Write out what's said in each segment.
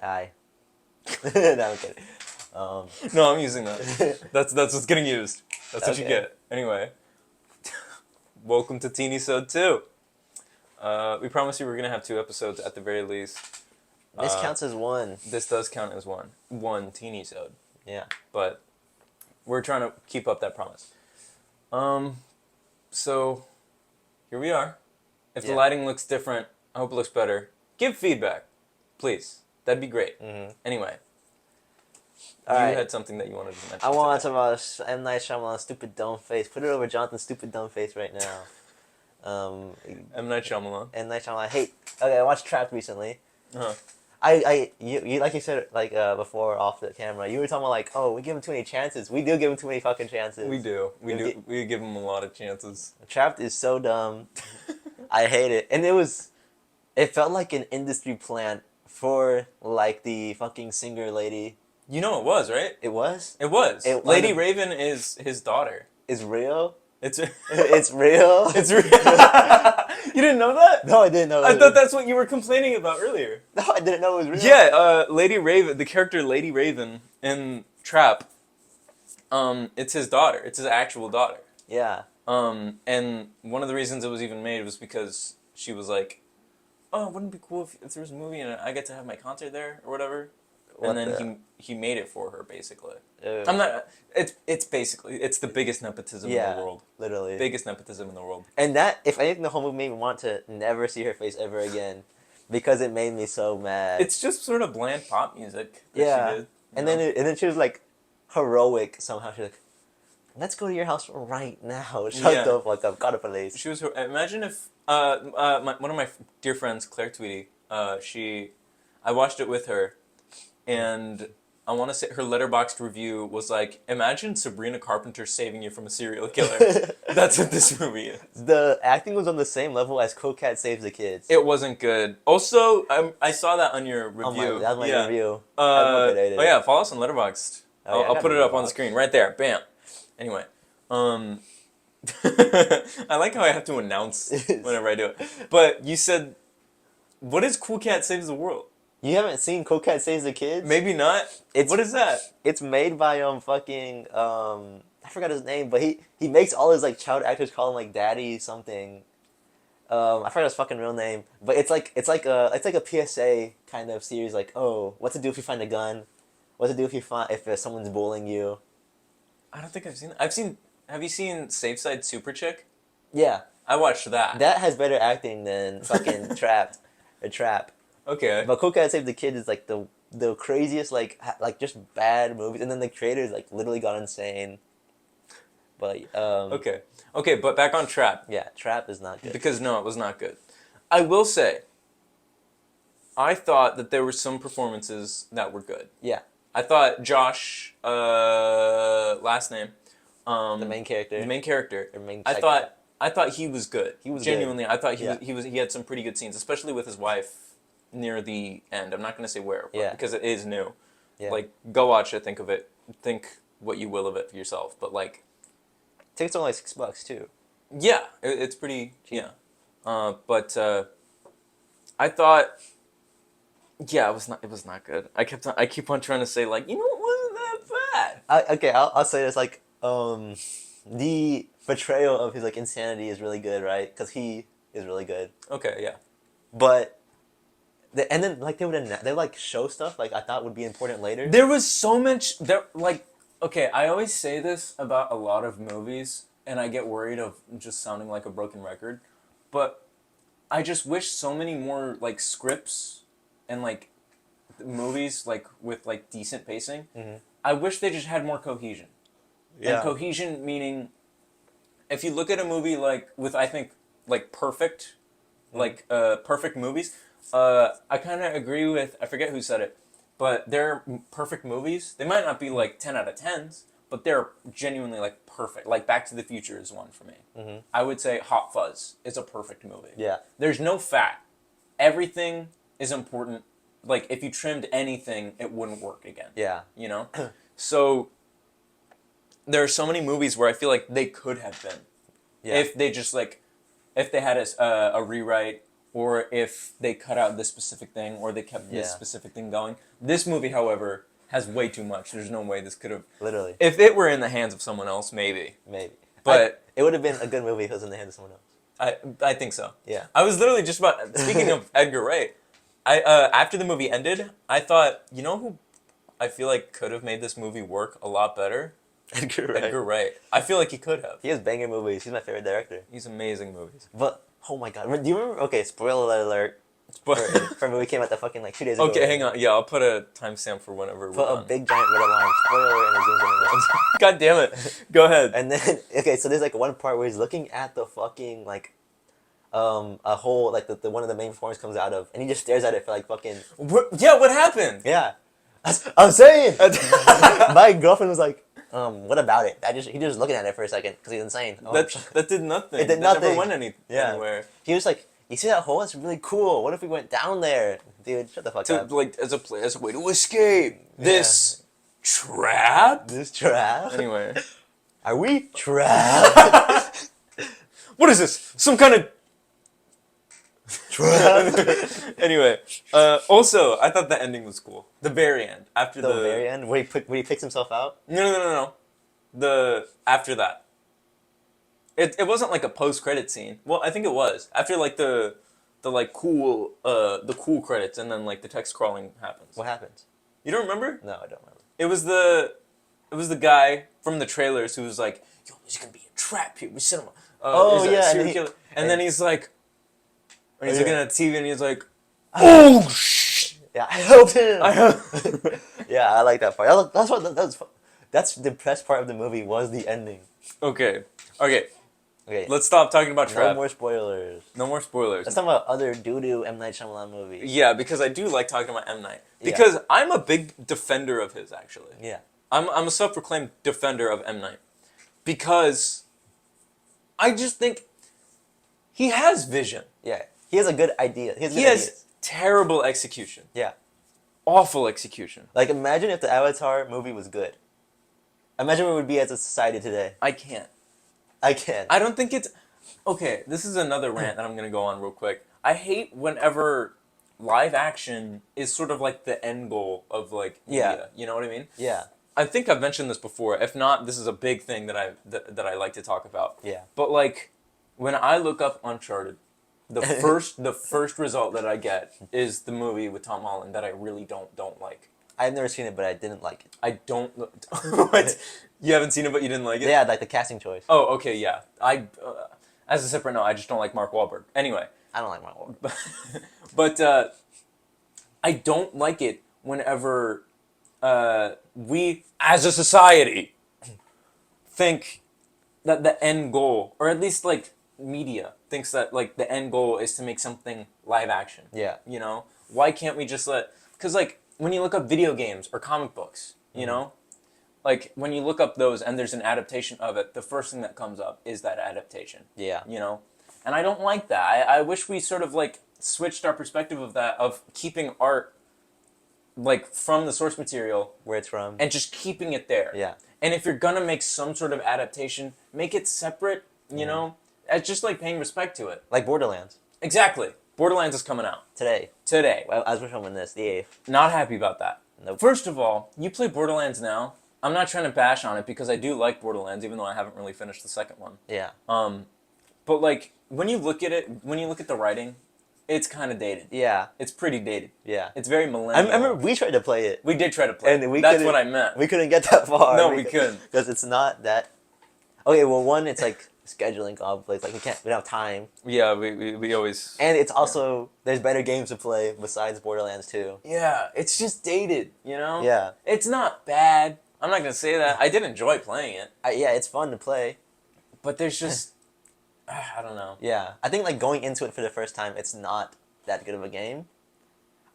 Aye. No, I'm kidding. No, I'm using that. That's what's getting used. That's what you Okay. get. Anyway, welcome to teenysode 2. We promised you we're gonna have 2 episodes at the very least. This counts as one. This does count as one teenysode, Yeah. but we're trying to keep up that promise. So here we are. If the Yeah. lighting looks different, I hope it looks better. Give feedback, please. That'd be great. Mm-hmm. Anyway, All you right. had something that you wanted to mention. I want to today. talk about M. Night Shyamalan's stupid dumb face. Put it over Jonathan's stupid dumb face right now. M. Night Shyamalan. M. Night Shyamalan. Hey, okay, I watched Trapped recently. Uh-huh. You like you said before off the camera, you were talking about like, oh, we give him too many chances. We do give him too many fucking chances. We do. We give him a lot of chances. Trapped is so dumb. I hate it, and it felt like an industry plant for like the fucking singer lady. You know it was, right? It was. It was. It Lady wasn't- Raven is his daughter. It's real. It's It's real. it's real. You didn't know that? No, I didn't know. I thought that's what you were complaining about earlier. No, I didn't know it was real. Yeah, Lady Raven, the character Lady Raven in Trap, it's his daughter. It's his actual daughter. Yeah. And one of the reasons it was even made was because she was like, oh, wouldn't it be cool if there was a movie and I get to have my concert there or whatever? What And then he made it for her, basically. Ew. I'm not. It's basically the biggest nepotism in the world. Literally. Biggest nepotism in the world. And that, if anything, the whole movie made me want to never see her face ever again, because it made me so mad. It's just sort of bland pop music. That Yeah. She did, and then she was like heroic somehow. She's like, "Let's go to your house right now. Shut Yeah. the fuck up. Got a police." She was. Imagine if one of my dear friends, Claire Tweedy, I watched it with her, and I want to say her Letterboxd review was like, imagine Sabrina Carpenter saving you from a serial killer. That's what this movie is. The acting was on the same level as Cocat Saves the Kids. It wasn't good. Also, I saw that on your review. That's my yeah. review. Oh yeah, follow us on Letterboxd. Oh, yeah, I I'll got put it up on the Letterboxd. screen right there. Bam. Anyway, I like how I have to announce whenever I do it. But you said, what is Cool Cat Saves the World? You haven't seen Cocat Saves the Kids? Maybe not. What is that? It's made by fucking I forgot his name, but he makes all his like child actors call him like daddy something. I forgot his fucking real name, but it's like a PSA kind of series, like, oh, what to do if you find a gun, what to do if someone's bullying you. I don't think I've seen that. Have you seen Safe Side Super Chick? Yeah, I watched that. that has better acting than fucking Trapped or Trap. Okay. But Cool Cat Save the Kid is like the craziest like just bad movies, and then the creators like literally got insane. But Okay, but back on Trap. yeah, Trap is not good. Because no, it was not good. I will say, I thought that there were some performances that were good. Yeah, I thought Josh, last name, the main character. the main character. Or main I psychopath. thought he was good. He was genuinely. good. I thought Yeah. he had some pretty good scenes, especially with his wife near the end. I'm not going to say where, but Yeah. because it is new. Yeah. Like, go watch it. Think of it. Think what you will of it for yourself. But like, Tickets are only like $6 too. yeah, it's pretty. Cheap. Yeah. But I thought, yeah, it was not good. I keep on trying to say like, it wasn't that bad. I'll say this, like, the portrayal of his like insanity is really good, right? Because he is really good. Okay, yeah. But and then like they would like show stuff like I thought would be important later. There was so much there. Like, okay, I always say this about a lot of movies, and I get worried of just sounding like a broken record, but I just wish so many more like scripts and like movies like with like decent pacing. Mhm. I wish they just had more cohesion. Yeah. And cohesion meaning, if you look at a movie like with I think like perfect, like perfect movies. I kind of agree with, I forget who said it, but they're perfect movies. They might not be like 10 out of 10s, but they're genuinely like perfect. Like Back to the Future is one for me. Mhm. I would say Hot Fuzz is a perfect movie. Yeah. There's no fat. Everything is important. Like if you trimmed anything, it wouldn't work again. Yeah. You know? So there are so many movies where I feel like they could have been. Yeah. If they just like, if they had a rewrite or if they cut out this specific thing, or they kept this specific thing going. This movie, however, has way too much. There's no way this could have... Literally. If it were in the hands of someone else, maybe. Maybe. But... it would have been a good movie if it was in the hands of someone else. I think so. Yeah. I was literally just about... Speaking of Edgar Wright, after the movie ended, I thought, you know who I feel like could have made this movie work a lot better? Edgar Wright. I feel like he could have. He has banger movies. He's my favorite director. He's amazing movies. But, oh my god. Do you remember? Okay, spoiler alert. For a movie came out the fucking like 2 days ago. Okay, hang on. Yeah, I'll put a timestamp for whenever we're Put a done. big giant red line. Spoiler and it zooms in. God damn it. Go ahead. And then, okay, so there's like one part where he's looking at the fucking like, a hole like the one of the main performers comes out of, and he just stares at it for like fucking. What happened? Yeah, I'm saying. My girlfriend was like, what about it? He just looking at it for a second because he's insane. That did nothing. It did that nothing. Never went anywhere. He was like, you see that hole? It's really cool. What if we went down there, dude? Shut the fuck up. Like as a way to escape this trap. This trap. Anyway, are we trapped? What is this? Some kind of trap? Anyway, also I thought the ending was cool. The very end, after the very end, where he picks himself out. No. The after that. It wasn't like a post-credit scene. Well, I think it was. After like the cool credits and then like the text crawling happens. What happens? You don't remember? No, I don't remember. It was the guy from the trailers who was like, "Yo, there's gonna be a trap here. We set him up." Serial killer. And then he's like, he's looking at TV and he's like, "Oh shh!" Yeah, I helped him. Yeah, I like that part. That's the best part of the movie was the ending. Okay. Okay. Let's stop talking about Trap. No more spoilers. No more spoilers. Let's talk about other doo-doo M. Night Shyamalan movies. Yeah, because I do like talking about M. Night. Because I'm a big defender of his, actually. Yeah. I'm a self-proclaimed defender of M. Night. Because I just think he has vision. Yeah. He has a good idea. He has ideas. Terrible execution. Yeah. Awful execution. Like, imagine if the Avatar movie was good. Imagine where we would be as a society today. I can't. I don't think it's... Okay, this is another rant that I'm going to go on real quick. I hate whenever live action is sort of like the end goal of like media. You know what I mean? Yeah. I think I've mentioned this before. If not, this is a big thing that I like to talk about. Yeah. But like when I look up Uncharted, the first result that I get is the movie with Tom Holland that I really don't like. I've never seen it, but I didn't like it. I don't... What? You haven't seen it, but you didn't like it? Yeah, like the casting choice. Oh, okay, yeah. As a separate note, I just don't like Mark Wahlberg. Anyway. I don't like Mark Wahlberg. But I don't like it whenever we, as a society, think that the end goal, or at least like media, thinks that like the end goal is to make something live action. Yeah. You know? Why can't we just let... Because like, when you look up video games or comic books, you know? Like, when you look up those and there's an adaptation of it, the first thing that comes up is that adaptation. Yeah. You know? And I don't like that. I wish we sort of, like, switched our perspective of that, of keeping art, like, from the source material. Where it's from. And just keeping it there. Yeah. And if you're gonna make some sort of adaptation, make it separate, you know? It's just, like, paying respect to it. Like Borderlands. Exactly. Borderlands is coming out. Today. Well, as we're filming this, the 8th. Not happy about that. Nope. First of all, you play Borderlands now. I'm not trying to bash on it because I do like Borderlands, even though I haven't really finished the second one. Yeah. But like when you look at it, when you look at the writing, it's kind of dated. Yeah. It's pretty dated. Yeah. It's very millennial. I remember we tried to play it. We did try to play. And That's what I meant. We couldn't get that far. No, we couldn't because it's not that. Okay, well, one, it's like scheduling conflicts. Like we don't have time. Yeah, we always. And it's also there's better games to play besides Borderlands 2. Yeah, it's just dated. You know. Yeah. It's not bad. I'm not gonna say that. I did enjoy playing it. Yeah, it's fun to play. But there's just. I don't know. Yeah, I think like going into it for the first time, it's not that good of a game.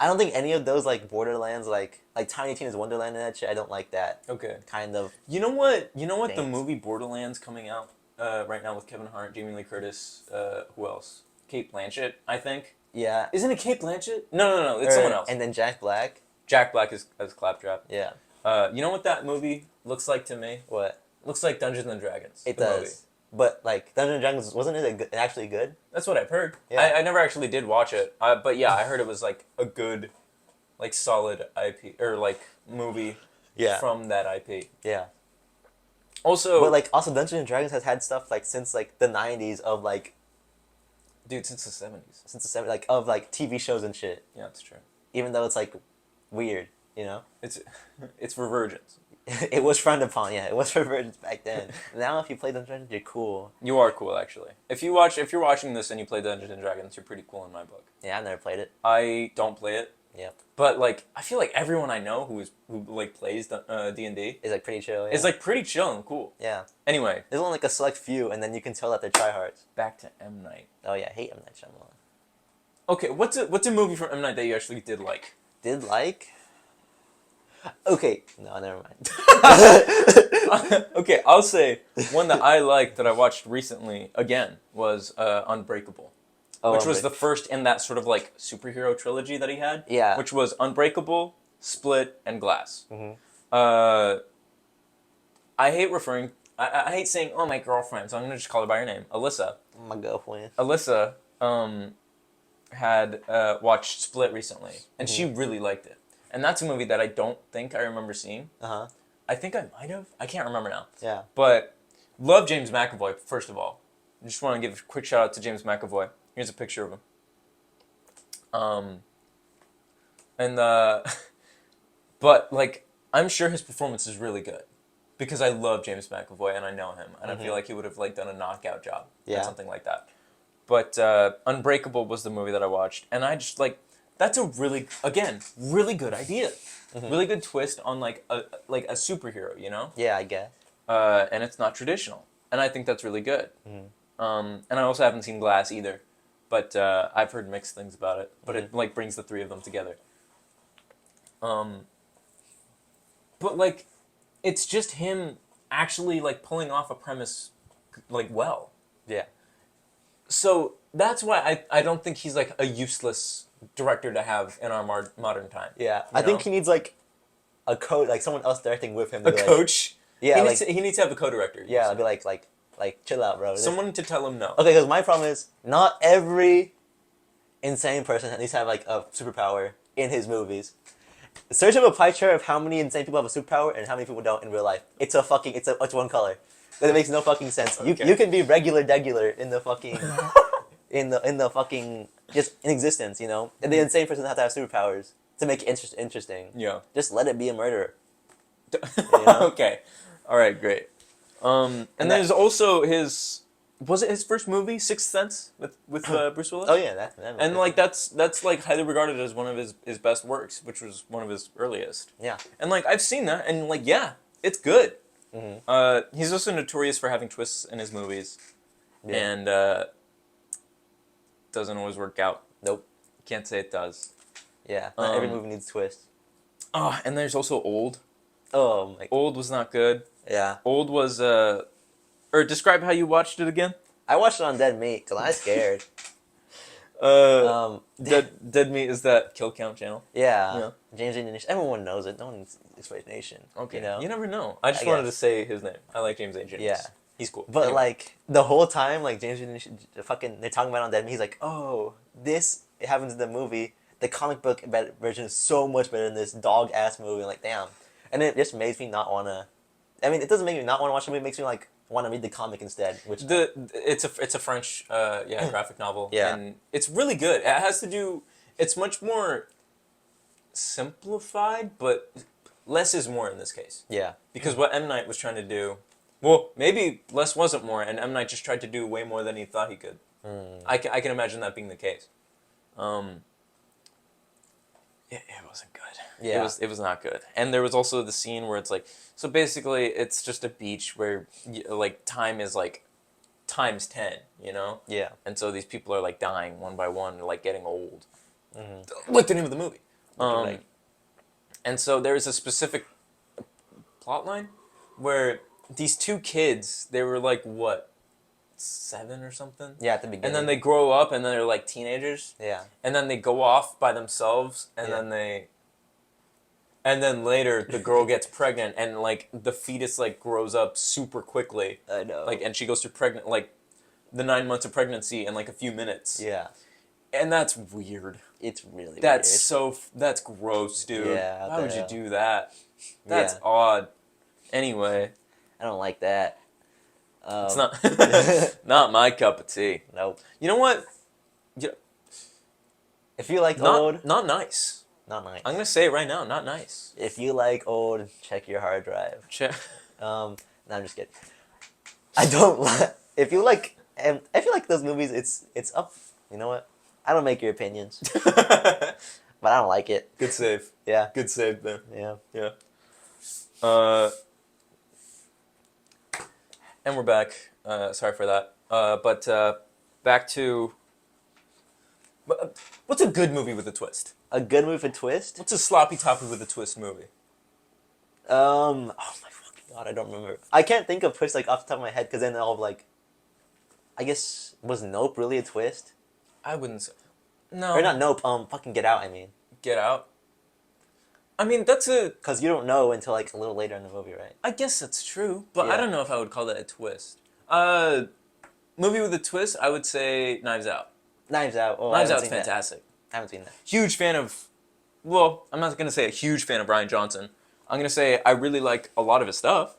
I don't think any of those like Borderlands, like Tiny Tina's Wonderland and that shit. I don't like that. Okay. Kind of. You know what? Things. The movie Borderlands coming out right now with Kevin Hart, Jamie Lee Curtis, who else? Kate Blanchett, I think. Yeah. Isn't it Kate Blanchett? No. It's someone else. And then Jack Black. Jack Black is as Claptrap. Yeah. You know what that movie looks like to me? What? Looks like Dungeons and Dragons. It the does. Movie. But like Dungeons and Dragons, wasn't it actually good? That's what I've heard. Yeah. I never actually did watch it, but yeah, I heard it was like a good, like solid IP or like movie Yeah. from that IP. Yeah. Also, But like also Dungeons and Dragons has had stuff like since like the 90s of like dude, since the 70s. since the 70s like of like TV shows and shit. Yeah, that's true. Even though it's like weird, you know? It's it's for virgins. It was frowned upon, yeah. It was for virgins back then. Now if you play Dungeons and Dragons, you're cool. You are cool, actually. If you're watching this and you play Dungeons and Dragons, you're pretty cool in my book. Yeah, I've never played it. I don't play it, Yep. but like I feel like everyone I know who like plays D&D It's like pretty chill, yeah. is like pretty chill and cool. Yeah. Anyway, There's only like a select few and then you can tell that they're tryhards. back to M. Night. Oh yeah, I hate M. Night Shyamalan. Okay, what's a movie from M. Night that you actually did like? Did like? Okay, no, never mind. Okay, I'll say one that I liked that I watched recently again was Unbreakable, which was the first in that sort of like superhero trilogy that he had. Yeah. Which was Unbreakable, Split, and Glass. Mhm. I hate referring. I hate saying, "Oh, my girlfriend," so I'm gonna just call her by her name, Alyssa. My girlfriend. Alyssa had watched Split recently, and she really liked it. And that's a movie that I don't think I remember seeing. Uh-huh. I think I might have. I can't remember now. Yeah. But love James McAvoy, first of all. I just want to give a quick shout out to James McAvoy. Here's a picture of him. But like, I'm sure his performance is really good. Because I love James McAvoy and I know him. And I feel like he would have like done a knockout job. Yeah. Or something like that. But Unbreakable was the movie that I watched. And I just like, that's a really, again, really good idea. Really good twist on like a superhero, you know? Yeah, I guess. And it's not traditional, and I think that's really good. And I also haven't seen Glass either, but I've heard mixed things about it. But it like brings the three of them together. But like, it's just him actually like pulling off a premise like well. Yeah. So that's why I don't think he's like a useless director to have in our modern time. Yeah. You I think know? he needs like a coach, like someone else directing with him. A to be like- coach. yeah, he needs to have a co-director. yeah, I'll be like chill out, bro. Someone to tell him no. Okay, because my problem is not every insane person needs to have like a superpower in his movies. Search up a pie chart of how many insane people have a superpower and how many people don't in real life. It's one color. That makes no fucking sense. Okay. You can be regular degular in the fucking in the fucking just in existence, you know. And the insane person doesn't have to have superpowers to make it interesting. Yeah. Just let it be a murderer. know? Okay. All right. Great. And there's also his. Was it his first movie, Sixth Sense, with Bruce Willis? Oh yeah, that And like that's like highly regarded as one of his best works, which was one of his earliest. yeah. And like I've seen that, and like yeah, it's good. He's also notorious for having twists in his movies, Yeah. and doesn't always work out. Nope. Can't say it does. Yeah. Not every movie needs twists. Oh, and there's also Old. Oh my. Old was not good. Yeah. Old was or describe how you watched it again. I watched it on Dead Meat because I was scared. Dead Meat is that Kill Count channel. Yeah. Yeah. James A. Nation. Everyone knows it. No one needs explanation. Okay. You know. never know. I just I wanted guess. to say his name. I like James A. James. Yeah. He's cool. But Anyway. like the whole time, like James A. Nation, fucking, they're talking about it on Dead Meat. He's like, oh, this happens in the movie. The comic book version is so much better than this dog ass movie. I'm like, damn. And it just makes me not wanna. I mean, it doesn't make me not want to watch the movie. It makes me like want to read the comic instead. Which it's a French graphic novel. Yeah. And it's really good. It has to do. It's much more simplified, but less is more in this case. yeah. Because what M. Night was trying to do, well, maybe less wasn't more, and M. Night just tried to do way more than he thought he could. I can imagine that being the case. It wasn't good. Yeah. It was not good. And there was also the scene where it's like, so basically it's just a beach where like time is like times 10, you know? Yeah. And so these people are like dying one by one, like getting old. What's the name of the movie? Right. And so there's a specific plot line where these two kids, they were like, what, 7 or something? Yeah, at the beginning. And then they grow up and then they're like teenagers. Yeah. And then they go off by themselves and Yeah. then they and then later the girl gets pregnant, and like the fetus like grows up super quickly. I know. Like, and she goes through pregnant like the 9 months of pregnancy in like a few minutes. Yeah. And that's weird. It's really That's weird. that's gross, dude. Yeah, Why would you hell? do that? That's Yeah. odd. Anyway, I don't like that. it's not not my cup of tea. Nope. You know what? You If you like old, not nice. not nice. I'm gonna say it right now. Not nice. If you like old, check your hard drive. No, I'm just kidding. I don't like. If you like, if you like those movies, it's up. You know what? I don't make your opinions, but I don't like it. Good save. Yeah. Good save there. Yeah. Yeah. And we're back. Sorry for that. But back to. What's a good movie with a twist? A good movie for twist. What's a sloppy toppy with a twist movie? Oh my fucking god, I don't remember. I can't think of twist like off the top of my head because then I'll like. I guess was Nope really a twist? I wouldn't say. No. Or not Nope. Fucking Get Out. I mean. Get Out. I mean, that's a. Because you don't know until like a little later in the movie, right? I guess that's true, but I Yeah. don't know if I would call that a twist. Movie with a twist, I would say Knives Out. Knives Out. Oh, Knives I haven't Out's seen that. fantastic. I haven't seen that. Huge fan of. Well, I'm not gonna say a huge fan of Rian Johnson. I'm gonna say I really like a lot of his stuff.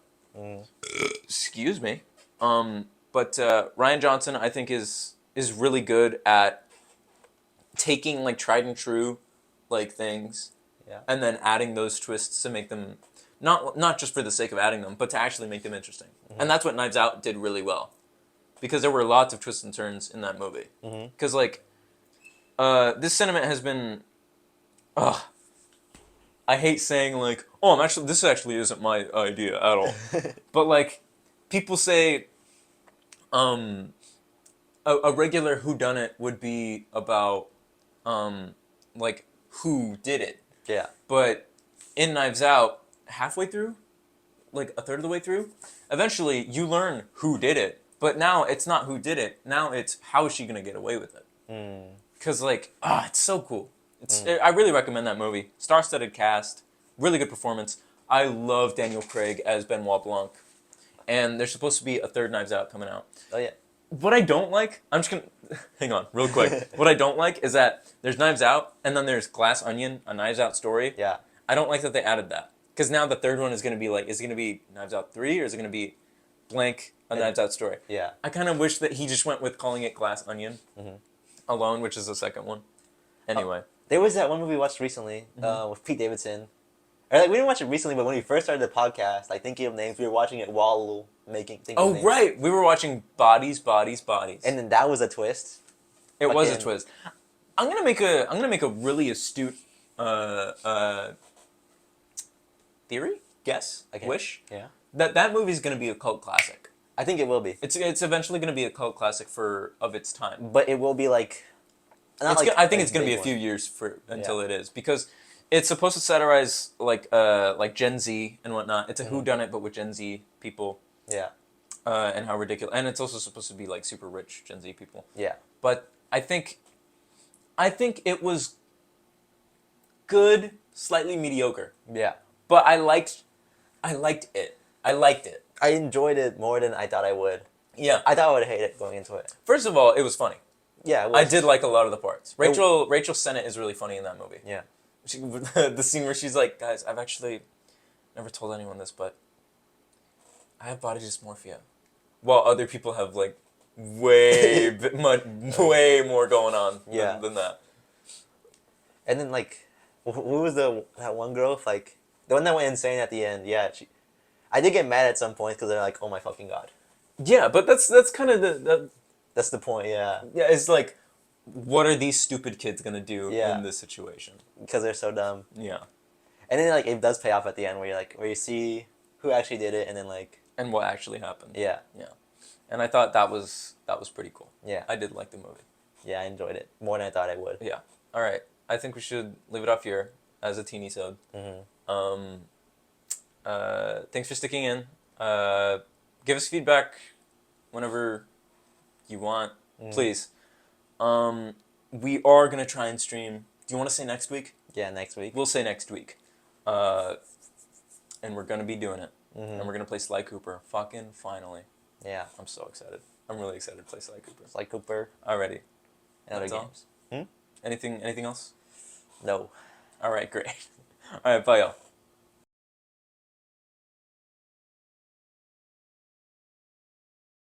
Excuse me. But Rian Johnson, I think, is really good at taking like tried and true like things, Yeah. and then adding those twists to make them not just for the sake of adding them, but to actually make them interesting. And that's what Knives Out did really well, because there were lots of twists and turns in that movie. Because like, this sentiment has been, I hate saying like, oh, this actually isn't my idea at all, but like, people say, a regular whodunit would be about, like who did it. Yeah. But in Knives Out, halfway through, like a third of the way through, eventually you learn who did it. But now it's not who did it. Now it's how is she gonna get away with it? Because like, it's so cool. I really recommend that movie. Star-studded cast, really good performance. I love Daniel Craig as Benoit Blanc, and there's supposed to be a third Knives Out coming out. Oh yeah. What I don't like, I'm just gonna hang on real quick. What I don't like is that there's Knives Out, and then there's Glass Onion, a Knives Out story. Yeah. I don't like that they added that, because now the third one is gonna be like, is it gonna be Knives Out 3, or is it gonna be blank a Knives Out story? Yeah. I kind of wish that he just went with calling it Glass Onion alone, which is the second one. Anyway, There was that one movie we watched recently with Pete Davidson. Or like we didn't watch it recently, but when we first started the podcast, like thinking of names, we were watching it while thinking of names. right, we were watching Bodies, Bodies, Bodies, And then that was a twist. it was a fucking- twist. I'm gonna make a really astute theory, guess, Okay. wish Yeah. that movie is gonna be a cult classic. I think it will be. It's eventually gonna be a cult classic of its time. But it will be like. I think it's gonna be big a few one. years until it is, because it's supposed to satirize like Gen Z and whatnot. It's a whodunit, but with Gen Z people, Yeah. and how ridiculous. And it's also supposed to be like super rich Gen Z people. Yeah. But I think it was good, slightly mediocre. Yeah. But I liked it. I liked it. I enjoyed it more than I thought I would. Yeah. I thought I would hate it going into it. First of all, it was funny. Yeah, it was. I did like a lot of the parts. Rachel Sennett is really funny in that movie. Yeah. The scene where she's like, guys, I've actually never told anyone this, but I have body dysmorphia, while other people have like way way more going on than that. And then like, who was that one girl? Like the one that went insane at the end. Yeah, I did get mad at some point because they're like, oh my fucking god. Yeah, but that's kind of That's the point. Yeah. yeah. It's like, what are these stupid kids gonna do Yeah. in this situation? Because they're so dumb. Yeah. And then like it does pay off at the end where you see who actually did it and then like And what actually happened. yeah. And I thought that was pretty cool. Yeah. I did like the movie. Yeah, I enjoyed it more than I thought I would. Yeah. All right. I think we should leave it off here as a teenysode. Thanks for sticking in. Give us feedback whenever you want, please. We are gonna try and stream. Do you want to say next week? Yeah, next week. We'll say next week. And we're gonna be doing it. Mm-hmm. And we're gonna play Sly Cooper. Fucking finally. Yeah. I'm so excited. I'm really excited to play Sly Cooper. Sly Cooper. Alrighty. And other That's all? games. Hmm? Anything else? No. Alright, great. Alright, bye y'all.